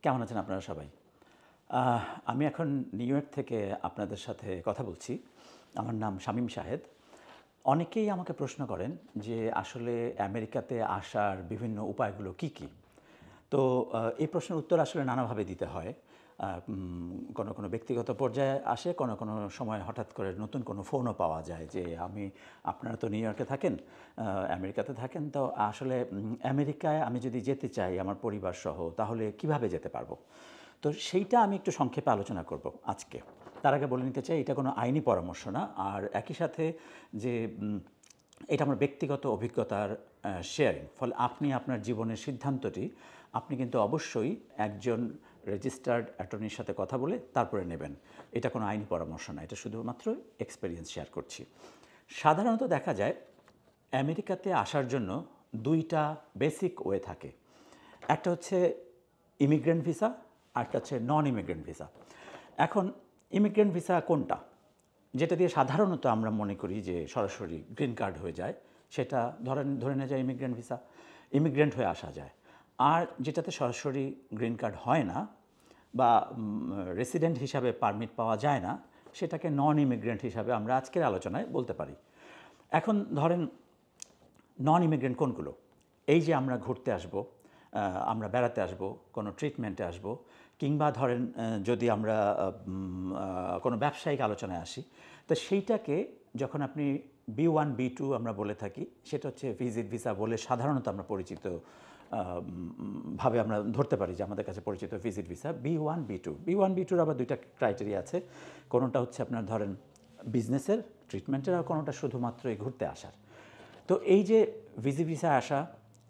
কেমন আছেন আপনারা সবাই? আমি এখন নিউ ইয়র্ক থেকে আপনাদের সাথে কথা বলছি। আমার নাম শামীম শাহেদ। অনেকেই আমাকে প্রশ্ন করেন যে আসলে আমেরিকাতে আসার বিভিন্ন উপায়গুলো কী, কী? তো এই প্রশ্নের উত্তর আসলে নানাভাবে দিতে হয়। কোনো ব্যক্তিগত পর্যায়ে আসে, কোনো সময় হঠাৎ করে নতুন কোনো ফোনও পাওয়া যায় যে আপনারা তো নিউ ইয়র্কে থাকেন, আমেরিকাতে থাকেন, তো আসলে আমেরিকায় আমি যদি যেতে চাই আমার পরিবারসহ তাহলে কিভাবে যেতে পারবো? তো সেইটা আমি একটু সংক্ষেপে আলোচনা করব আজকে। তার আগে বলে নিতে চাই এটা কোনো আইনি পরামর্শ না। আর একই সাথে যে এটা আমার ব্যক্তিগত অভিজ্ঞতার শেয়ারিং। ফলে আপনি আপনার জীবনের সিদ্ধান্তটি আপনি কিন্তু অবশ্যই একজন রেজিস্টার্ড অ্যাটর্নির সাথে কথা বলে তারপরে নেবেন। এটা কোনো আইনি পরামর্শ না, এটা শুধুমাত্র এক্সপেরিয়েন্স শেয়ার করছি। সাধারণত দেখা যায় আমেরিকাতে আসার জন্য দুইটা বেসিক ওয়ে থাকে। একটা হচ্ছে ইমিগ্রেন্ট ভিসা, আরেকটা হচ্ছে নন ইমিগ্রেন্ট ভিসা। এখন ইমিগ্রেন্ট ভিসা কোনটা? যেটা দিয়ে সাধারণত আমরা মনে করি যে সরাসরি গ্রিন কার্ড হয়ে যায়, সেটা ধরে নেওয়া যায় ইমিগ্রেন্ট ভিসা, ইমিগ্রেন্ট হয়ে আসা যায়। আর যেটাতে সরাসরি গ্রিন কার্ড হয় না বা রেসিডেন্ট হিসাবে পারমিট পাওয়া যায় না, সেটাকে নন ইমিগ্রেন্ট হিসাবে আমরা আজকের আলোচনায় বলতে পারি। এখন ধরেন নন ইমিগ্রেন্ট কোনগুলো? এই যে আমরা ঘুরতে আসব, আমরা বেড়াতে আসব, কোনো ট্রিটমেন্টে আসব, কিংবা ধরেন যদি আমরা কোনো ব্যবসায়িক আলোচনায় আসি, তো সেইটাকে যখন আপনি B1 B2 আমরা বলে থাকি, সেটা হচ্ছে ভিজিট ভিসা বলে সাধারণত আমরা পরিচিত ভাবে আমরা ধরতে পারি যে আমাদের কাছে পরিচিত ভিজিট ভিসা B1 B2 আবার দুইটা ক্রাইটেরিয়া আছে। কোনোটা হচ্ছে আপনার ধরেন বিজনেসের, ট্রিটমেন্টের, আর কোনোটা শুধুমাত্রই ঘুরতে আসার। তো এই যে ভিজিট ভিসা আসা,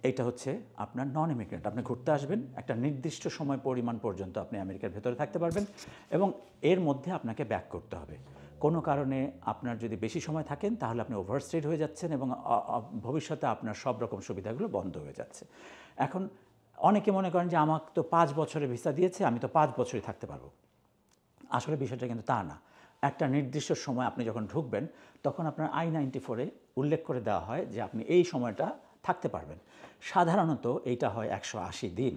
এইটা হচ্ছে আপনার নন ইমিগ্রেন্ট। আপনি ঘুরতে আসবেন, একটা নির্দিষ্ট সময় পরিমাণ পর্যন্ত আপনি আমেরিকার ভেতরে থাকতে পারবেন এবং এর মধ্যে আপনাকে ব্যাক করতে হবে। কোনো কারণে আপনার যদি বেশি সময় থাকেন তাহলে আপনি ওভারস্টেড হয়ে যাচ্ছেন এবং ভবিষ্যতে আপনার সব রকম সুবিধাগুলো বন্ধ হয়ে যাচ্ছে। এখন অনেকে মনে করেন যে আমাকে তো 5 বছরের ভিসা দিয়েছে, আমি তো 5 বছরই থাকতে পারবো। আসলে বিষয়টা কিন্তু তা না। একটা নির্দিষ্ট সময় আপনি যখন ঢুকবেন তখন আপনার I-94 উল্লেখ করে দেওয়া হয় যে আপনি এই সময়টা থাকতে পারবেন। সাধারণত এইটা হয় 180 দিন।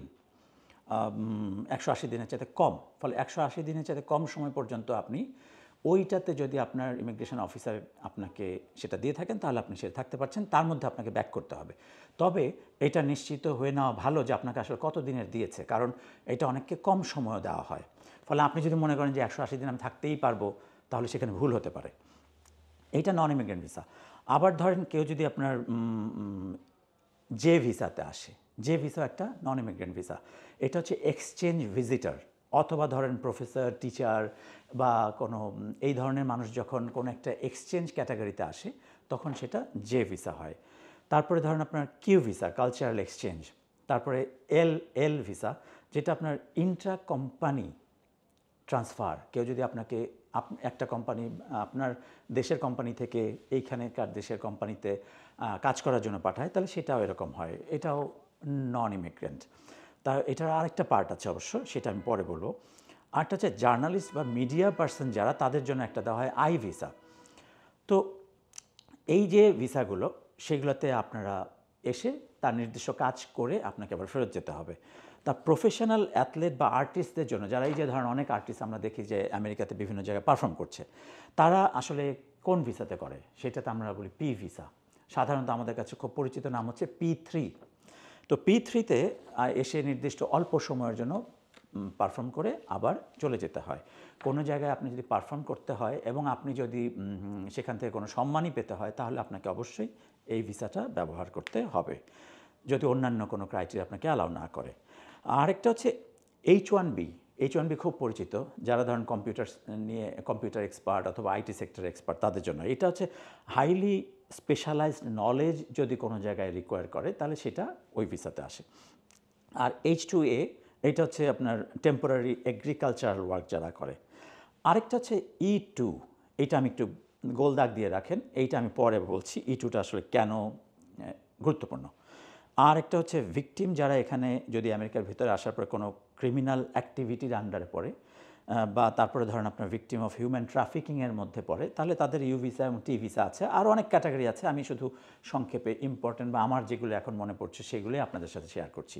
180 দিনের চাইতে কম। ফলে 180 দিনের চাইতে কম সময় পর্যন্ত আপনি ওইটাতে যদি আপনার ইমিগ্রেশন অফিসার আপনাকে সেটা দিয়ে থাকেন তাহলে আপনি সেটা থাকতে পারছেন, তার মধ্যে আপনাকে ব্যাক করতে হবে। তবে এটা নিশ্চিত হয়ে নেওয়া ভালো যে আপনাকে আসলে কত দিনের দিয়েছে, কারণ এটা অনেককে কম সময়ও দেওয়া হয়। ফলে আপনি যদি মনে করেন যে 180 দিন আমি থাকতেই পারবো, তাহলে সেখানে ভুল হতে পারে। এইটা নন ইমিগ্রেন্ট ভিসা। আবার ধরেন কেউ যদি আপনার যে ভিসাতে আসে, যে ভিসা একটা নন ইমিগ্রেন্ট ভিসা, এটা হচ্ছে এক্সচেঞ্জ ভিজিটার, অথবা ধরেন প্রফেসর, টিচার বা কোনো এই ধরনের মানুষ যখন কোনো একটা এক্সচেঞ্জ ক্যাটাগরিতে আসে তখন সেটা যে ভিসা হয়। তারপরে ধরেন আপনার কিউ ভিসা, কালচারাল এক্সচেঞ্জ। তারপরে এল ভিসা, যেটা আপনার ইন্ট্রা কোম্পানি ট্রান্সফার। কেউ যদি আপনাকে একটা কোম্পানি আপনার দেশের কোম্পানি থেকে এইখানেকার দেশের কোম্পানিতে কাজ করার জন্য পাঠায়, তাহলে সেটাও এরকম হয়। এটাও নন ইমিগ্রেন্ট। এটার আরেকটা পার্ট আছে অবশ্য, সেটা আমি পরে বলবো। আরেকটা হচ্ছে জার্নালিস্ট বা মিডিয়া পার্সন যারা, তাদের জন্য একটা দেওয়া হয় আই ভিসা। তো এই যে ভিসাগুলো, সেগুলোতে আপনারা এসে তার নির্দিষ্ট কাজ করে আপনাকে আবার ফেরত যেতে হবে। তা প্রফেশনাল অ্যাথলেট বা আর্টিস্টদের জন্য, যারা এই যে ধরেন অনেক আর্টিস্ট আমরা দেখি যে আমেরিকাতে বিভিন্ন জায়গায় পারফর্ম করছে, তারা আসলে কোন ভিসাতে করে সেটাতে আমরা বলি পি ভিসা। সাধারণত আমাদের কাছে খুব পরিচিত নাম হচ্ছে P3। তো P3-তে এসে নির্দিষ্ট অল্প সময়ের জন্য পারফর্ম করে আবার চলে যেতে হয়। কোনো জায়গায় আপনি যদি পারফর্ম করতে হয় এবং আপনি যদি সেখান থেকে কোনো সম্মানই পেতে হয়, তাহলে আপনাকে অবশ্যই এই ভিসাটা ব্যবহার করতে হবে, যদি অন্যান্য কোনো ক্রাইটেরিয়া আপনাকে অ্যালাউ না করে। আরেকটা হচ্ছে H1B। H1B খুব পরিচিত, যারা ধরেন কম্পিউটার এক্সপার্ট অথবা আইটি সেক্টর এক্সপার্ট, তাদের জন্য এটা হচ্ছে হাইলি স্পেশালাইজড নলেজ যদি কোনো জায়গায় রিকোয়ার করে তাহলে সেটা ওই ভিসাতে আসে। আর H2A, এটা হচ্ছে আপনার টেম্পোরারি এগ্রিকালচারাল ওয়ার্ক যারা করে। আরেকটা হচ্ছে E2, এইটা আমি একটু গোল দাগ দিয়ে রাখেন, এইটা আমি পরে বলছি E2টা আসলে কেন গুরুত্বপূর্ণ। আর একটা হচ্ছে ভিকটিম, যারা এখানে যদি আমেরিকার ভিতরে আসার পরে কোনো ক্রিমিনাল অ্যাক্টিভিটির আন্ডারে পড়ে বা তারপরে ধরেন আপনার ভিকটিম অফ হিউম্যান ট্রাফিকিংয়ের মধ্যে পড়ে, তাহলে তাদের ইউ ভিসা এবং টি ভিসা আছে। আরও অনেক ক্যাটাগরি আছে, আমি শুধু সংক্ষেপে ইম্পর্টেন্ট বা আমার যেগুলো এখন মনে পড়ছে সেগুলোই আপনাদের সাথে শেয়ার করছি।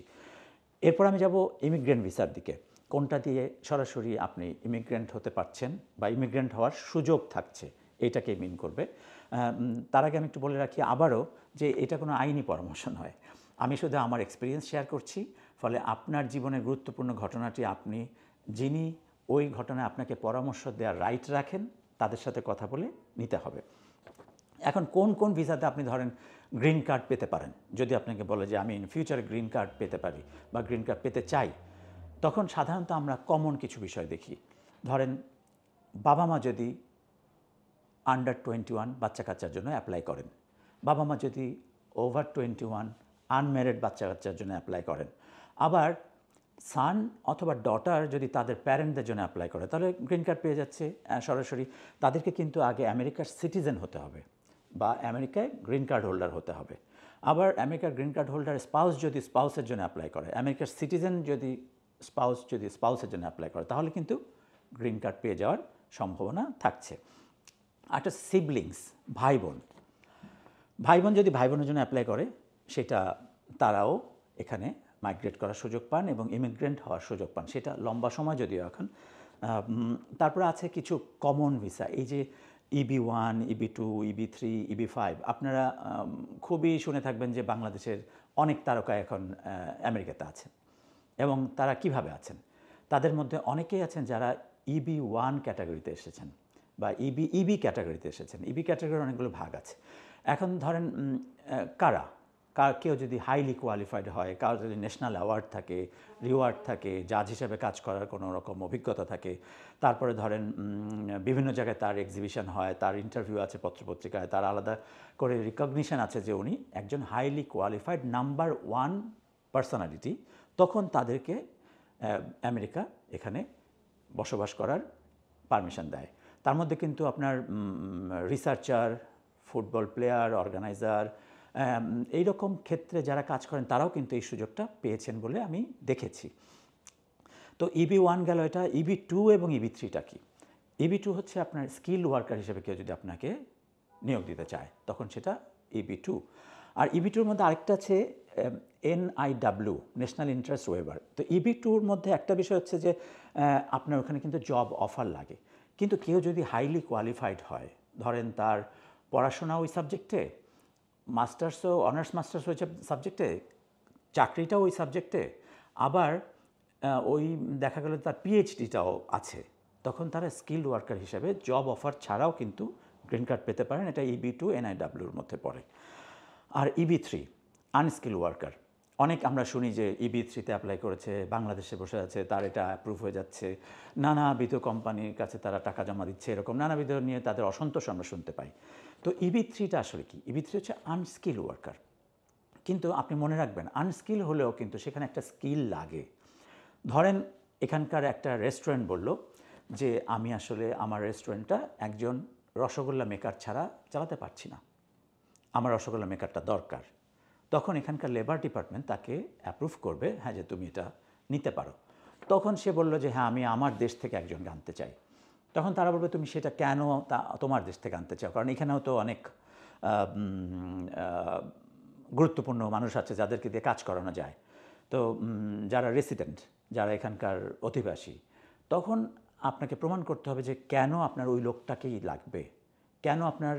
এরপর আমি যাব ইমিগ্রেন্ট ভিসার দিকে। কোনটা দিয়ে সরাসরি আপনি ইমিগ্রেন্ট হতে পারছেন বা ইমিগ্রেন্ট হওয়ার সুযোগ থাকছে, এটাকে মিন করবে। তার আগে আমি একটু বলে রাখি আবারও যে এটা কোনো আইনি পরামর্শ নয়। আমি শুধু আমার এক্সপিরিয়েন্স শেয়ার করছি, ফলে আপনার জীবনের গুরুত্বপূর্ণ ঘটনাটি আপনি যিনি ওই ঘটনায় আপনাকে পরামর্শ দেওয়ার রাইট রাখেন তাদের সাথে কথা বলে নিতে হবে। এখন কোন কোন ভিসাতে আপনি ধরেন গ্রিন কার্ড পেতে পারেন, যদি আপনাকে বলে যে আমি ইন ফিউচারে গ্রিন কার্ড পেতে পারি বা গ্রিন কার্ড পেতে চাই, তখন সাধারণত আমরা কমন কিছু বিষয় দেখি। ধরেন বাবা মা যদি আন্ডার 21 বাচ্চা কাচ্চার জন্য অ্যাপ্লাই করেন, বাবা মা যদি ওভার 21 আনম্যারিড বাচ্চা কাচ্চার জন্য অ্যাপ্লাই করেন, আবার সান অথবা ডটার যদি তাদের প্যারেন্টদের জন্য অ্যাপ্লাই করে, তাহলে গ্রিন কার্ড পেয়ে যাচ্ছে সরাসরি। তাদেরকে কিন্তু আগে আমেরিকার সিটিজেন হতে হবে বা আমেরিকায় গ্রিন কার্ড হোল্ডার হতে হবে। আবার আমেরিকার গ্রিন কার্ড হোল্ডার স্পাউস যদি স্পাউসের জন্য অ্যাপ্লাই করে, আমেরিকার সিটিজেন যদি স্পাউসের জন্য অ্যাপ্লাই করে, তাহলে কিন্তু গ্রিন কার্ড পেয়ে যাওয়ার সম্ভাবনা থাকছে। একটা সিবলিংস, ভাই বোন, ভাই বোন যদি ভাই বোনের জন্য অ্যাপ্লাই করে, সেটা তারাও এখানে মাইগ্রেট করার সুযোগ পান এবং ইমিগ্রেন্ট হওয়ার সুযোগ পান, সেটা লম্বা সময় যদিও এখন। তারপরে আছে কিছু কমন ভিসা, এই যে EB1, EB2, EB3, EB5, আপনারা খুবই শুনে থাকবেন যে বাংলাদেশের অনেক তারকা এখন আমেরিকাতে আছেন এবং তারা কিভাবে আছেন। তাদের মধ্যে অনেকেই আছেন যারা EB1 ক্যাটাগরিতে এসেছেন বা ইবি ক্যাটাগরিতে এসেছেন। ইবি ক্যাটাগরির অনেকগুলো ভাগ আছে। এখন ধরেন কেউ যদি হাইলি কোয়ালিফাইড হয়, কারো যদি ন্যাশনাল অ্যাওয়ার্ড থাকে, রিওয়ার্ড থাকে, জাজ হিসেবে কাজ করার কোনো রকম অভিজ্ঞতা থাকে, তারপরে ধরেন বিভিন্ন জায়গায় তার এক্সিবিশন হয়, তার ইন্টারভিউ আছে পত্রপত্রিকায়, তার আলাদা করে রিকগনিশন আছে যে উনি একজন হাইলি কোয়ালিফাইড নাম্বার 1 পার্সোনালিটি, তখন তাদেরকে আমেরিকা এখানে বসবাস করার পারমিশন দেয়। তার মধ্যে কিন্তু আপনার রিসার্চার, ফুটবল প্লেয়ার, অর্গানাইজার, এইরকম ক্ষেত্রে যারা কাজ করেন তারাও কিন্তু এই সুযোগটা পেয়েছেন বলে আমি দেখেছি। তো EB1 গেল এটা। EB2 এবং EB3টা কি? EB2 হচ্ছে আপনার স্কিল ওয়ার্কার হিসেবে কেউ যদি আপনাকে নিয়োগ দিতে চায়, তখন সেটা EB2। আর EB2-র মধ্যে আরেকটা আছে NIW, ন্যাশনাল ইন্টারেস্ট ওয়েভার। তো EB2-র মধ্যে একটা বিষয় হচ্ছে যে আপনার ওখানে কিন্তু জব অফার লাগে, কিন্তু কেউ যদি হাইলি কোয়ালিফাইড হয়, ধরেন তার পড়াশোনা ওই সাবজেক্টে, মাস্টার্সও অনার্স মাস্টার্স ওই সাবজেক্টে, চাকরিটাও ওই সাবজেক্টে, আবার ওই দেখা গেল তার PhD-টাও আছে, তখন তারা স্কিল্ড ওয়ার্কার হিসেবে জব অফার ছাড়াও কিন্তু গ্রিন কার্ড পেতে পারেন। এটা EB2 NIW-র মধ্যে পড়ে। আর EB3 আনস্কিল ওয়ার্কার, অনেক আমরা শুনি যে EB3-তে অ্যাপ্লাই করেছে, বাংলাদেশে বসে আছে, তার এটা অ্যাপ্রুভ হয়ে যাচ্ছে, নানাবিধ কোম্পানির কাছে তারা টাকা জমা দিচ্ছে, এরকম নানাবিধ নিয়ে তাদের অসন্তোষ আমরা শুনতে পাই। তো EB3টা আসলে কি? EB3 হচ্ছে আনস্কিল ওয়ার্কার। কিন্তু আপনি মনে রাখবেন, আনস্কিল হলেও কিন্তু সেখানে একটা স্কিল লাগে। ধরেন এখানকার একটা রেস্টুরেন্ট বলল যে আমি আসলে আমার রেস্টুরেন্টটা একজন রসগোল্লা মেকার ছাড়া চালাতে পারছি না, আমার রসগোল্লা মেকারটা দরকার। তখন এখানকার লেবার ডিপার্টমেন্ট তাকে অ্যাপ্রুভ করবে, হ্যাঁ, যে তুমি এটা নিতে পারো। তখন সে বলল যে হ্যাঁ, আমি আমার দেশ থেকে একজনকে আনতে চাই। তখন তারা বলবে তুমি সেটা কেন তোমার দেশ থেকে আনতে চাও, কারণ এখানেও তো অনেক গুরুত্বপূর্ণ মানুষ আছে যাদেরকে দিয়ে কাজ করানো যায়। তো যারা রেসিডেন্ট, যারা এখানকার অধিবাসী, তখন আপনাকে প্রমাণ করতে হবে যে কেন আপনার ওই লোকটাকেই লাগবে, কেন আপনার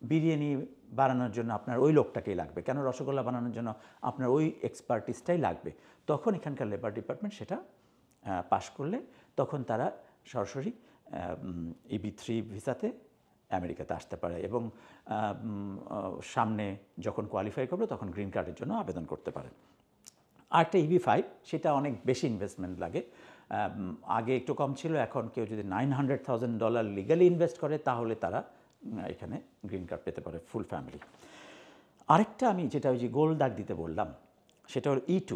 বিরিয়ানি বানানোর জন্য আপনার ওই লোকটাকেই লাগবে, কেন রসগোল্লা বানানোর জন্য আপনার ওই এক্সপার্টিসটাই লাগবে। তখন এখানকার লেবার ডিপার্টমেন্ট সেটা পাশ করলে তখন তারা সরাসরি EB3 ভিসাতে আমেরিকাতে আসতে পারে এবং সামনে যখন কোয়ালিফাই করবে তখন গ্রিন কার্ডের জন্য আবেদন করতে পারে। আরেকটা EB5, সেটা অনেক বেশি ইনভেস্টমেন্ট লাগে। আগে একটু কম ছিল, এখন কেউ যদি $900,000 লিগালি ইনভেস্ট করে তাহলে তারা এখানে গ্রিন কার্ড পেতে পারে, ফুল ফ্যামিলি। আরেকটা আমি যেটা ওই যে গোল দাগ দিতে বললাম, সেটা হল E2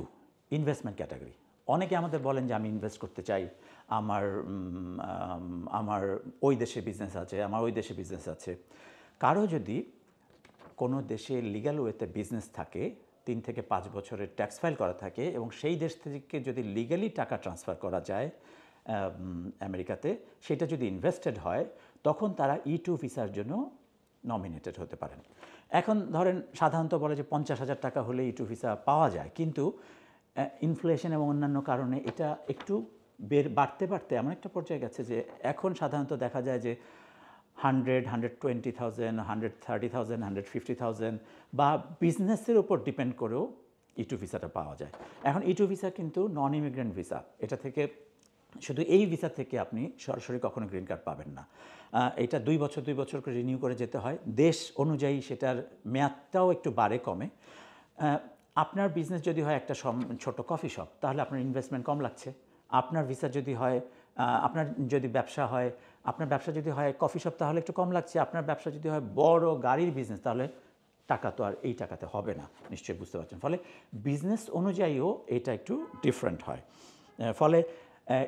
ইনভেস্টমেন্ট ক্যাটাগরি। অনেকে আমাদের বলেন যে আমি ইনভেস্ট করতে চাই, আমার ওই দেশে বিজনেস আছে, আমার ওই দেশে বিজনেস আছে। কারো যদি কোনো দেশে লিগ্যাল ওয়েতে বিজনেস থাকে, 3 থেকে 5 বছরের ট্যাক্স ফাইল করা থাকে এবং সেই দেশ থেকে যদি লিগ্যালি টাকা ট্রান্সফার করা যায় আমেরিকাতে, সেটা যদি ইনভেস্টেড হয়, তখন তারা E2 ভিসার জন্য নমিনেটেড হতে পারেন। এখন ধরেন সাধারণত বলে যে 50,000 টাকা হলে E2 ভিসা পাওয়া যায়, কিন্তু ইনফ্লেশন এবং অন্যান্য কারণে এটা একটু বাড়তে বাড়তে এমন একটা পর্যায়ে গেছে যে এখন সাধারণত দেখা যায় যে 120,000, 130,000, 150,000 বা বিজনেসের উপর ডিপেন্ড করেও E2 ভিসাটা পাওয়া যায়। এখন E2 ভিসা কিন্তু নন ইমিগ্রেন্ট ভিসা, এটা থেকে শুধু এই ভিসা থেকে আপনি সরাসরি কখনো গ্রিন কার্ড পাবেন না। এটা 2 বছর 2 বছর করে রিনিউ করে যেতে হয়। দেশ অনুযায়ী সেটার মেয়াদটাও একটু বাড়ে কমে। আপনার বিজনেস যদি হয় একটা ছোট কফি শপ, তাহলে আপনার ইনভেস্টমেন্ট কম লাগছে। আপনার ভিসা যদি হয়, আপনার যদি ব্যবসা হয়, আপনার ব্যবসা যদি হয় কফি শপ, তাহলে একটু কম লাগছে। আপনার ব্যবসা যদি হয় বড় গাড়ির বিজনেস, তাহলে টাকা তো আর এই টাকাতে হবে না, নিশ্চয়ই বুঝতে পারছেন। ফলে বিজনেস অনুযায়ীও এটা একটু ডিফারেন্ট হয়। ফলে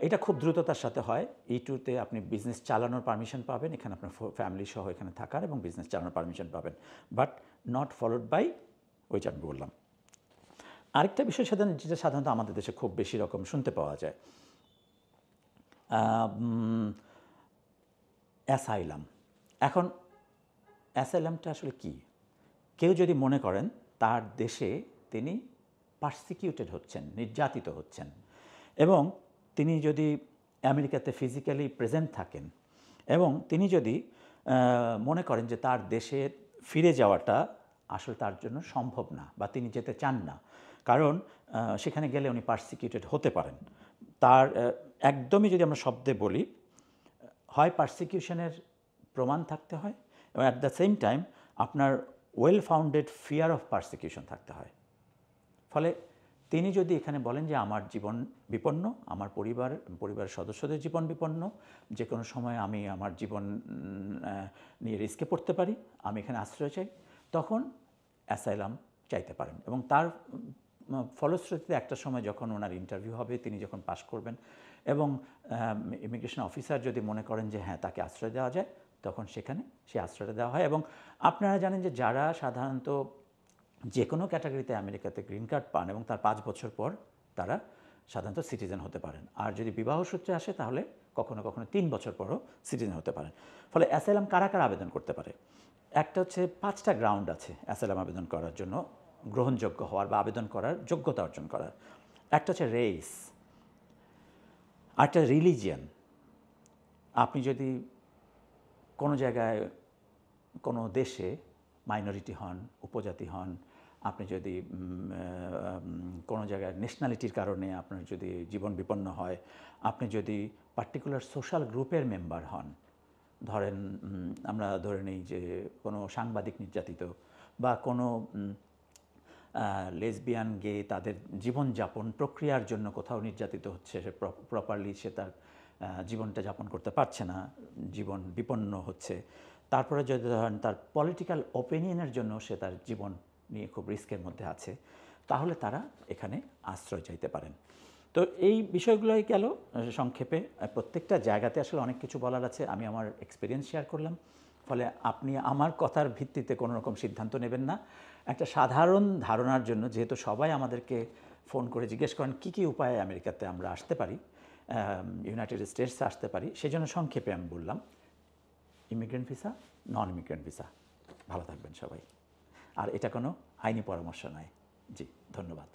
এটা খুব দ্রুততার সাথে হয়। E2-তে আপনি বিজনেস চালানোর পারমিশন পাবেন, এখানে আপনার ফ্যামিলি সহ এখানে থাকার এবং বিজনেস চালানোর পারমিশন পাবেন, বাট নট ফলোড বাই ওই যে আমি বললাম। আরেকটা বিষয় যেটা সাধারণত আমাদের দেশে খুব বেশি রকম শুনতে পাওয়া যায়, অ্যাসাইলাম। এখন অ্যাসাইলামটা আসলে কি? কেউ যদি মনে করেন তার দেশে তিনি পারসিকিউটেড হচ্ছেন, নির্যাতিত হচ্ছেন, এবং তিনি যদি আমেরিকাতে ফিজিক্যালি প্রেজেন্ট থাকেন এবং তিনি যদি মনে করেন যে তার দেশে ফিরে যাওয়াটা আসলে তার জন্য সম্ভব না বা তিনি যেতে চান না, কারণ সেখানে গেলে উনি পারসিকিউটেড হতে পারেন। তার একদমই যদি আমরা শব্দে বলি, হয় পারসিকিউশনের প্রমাণ থাকতে হয় এবং অ্যাট দ্য সেম টাইম আপনার well founded fear of persecution থাকতে হয়। ফলে তিনি যদি এখানে বলেন যে আমার জীবন বিপন্ন, আমার পরিবারের সদস্যদের জীবন বিপন্ন, যে কোনো সময় আমি আমার জীবন নিয়ে রিস্কে পড়তে পারি, আমি এখানে আশ্রয় চাই, তখন অ্যাসাইলাম চাইতে পারেন। এবং তার ফলশ্রুতিতে একটা সময় যখন ওনার ইন্টারভিউ হবে, তিনি যখন পাশ করবেন এবং ইমিগ্রেশন অফিসার যদি মনে করেন যে হ্যাঁ তাকে আশ্রয় দেওয়া যায়, তখন সেখানে সে আশ্রয়টা দেওয়া হয়। এবং আপনারা জানেন যে যারা সাধারণত যে কোনো ক্যাটাগরিতে আমেরিকাতে গ্রিন কার্ড পান এবং তার 5 বছর পর তারা সাধারণত সিটিজেন হতে পারেন। আর যদি বিবাহ সূত্রে আসে তাহলে কখনো কখনো 3 বছর পরও সিটিজেন হতে পারেন। ফলে অ্যাসাইলাম কারা কারা আবেদন করতে পারে? একটা হচ্ছে 5টা গ্রাউন্ড আছে অ্যাসাইলাম আবেদন করার জন্য, গ্রহণযোগ্য হওয়ার বা আবেদন করার যোগ্যতা অর্জন করার। একটা হচ্ছে রেস, আরেকটা রিলিজিয়ান। আপনি যদি কোনো জায়গায় কোনো দেশে মাইনরিটি হন, উপজাতি হন, আপনি যদি কোনো জায়গায় ন্যাশনালিটির কারণে আপনার যদি জীবন বিপন্ন হয়, আপনি যদি পার্টিকুলার সোশ্যাল গ্রুপের মেম্বার হন, ধরেন আমরা ধরে নিই যে কোনো সাংবাদিক নির্যাতিত বা কোনো লেসবিয়ান গে তাদের জীবনযাপন প্রক্রিয়ার জন্য কোথাও নির্যাতিত হচ্ছে, সে প্রপারলি সে তার জীবনটা যাপন করতে পারছে না, জীবন বিপন্ন হচ্ছে। তারপরে যদি ধরেন তার পলিটিক্যাল ওপিনিয়নের জন্য সে তার জীবন নিয়ে খুব রিস্কের মধ্যে আছে, তাহলে তারা এখানে আশ্রয় চাইতে পারেন। তো এই বিষয়গুলোই গেল সংক্ষেপে। প্রত্যেকটা জায়গাতে আসলে অনেক কিছু বলার আছে, আমি আমার এক্সপিরিয়েন্স শেয়ার করলাম। ফলে আপনি আমার কথার ভিত্তিতে কোনো রকম সিদ্ধান্ত নেবেন না। একটা সাধারণ ধারণার জন্য, যেহেতু সবাই আমাদেরকে ফোন করে জিজ্ঞেস করেন কী কী উপায়ে আমেরিকাতে আমরা আসতে পারি, ইউনাইটেড স্টেটসে আসতে পারি, সেজন্য সংক্ষেপে আমি বললাম immigrant visa, non immigrant visa. ভালো থাকবেন সবাই। আর এটা কোনো আইনি পরামর্শ নয়। জি, ধন্যবাদ।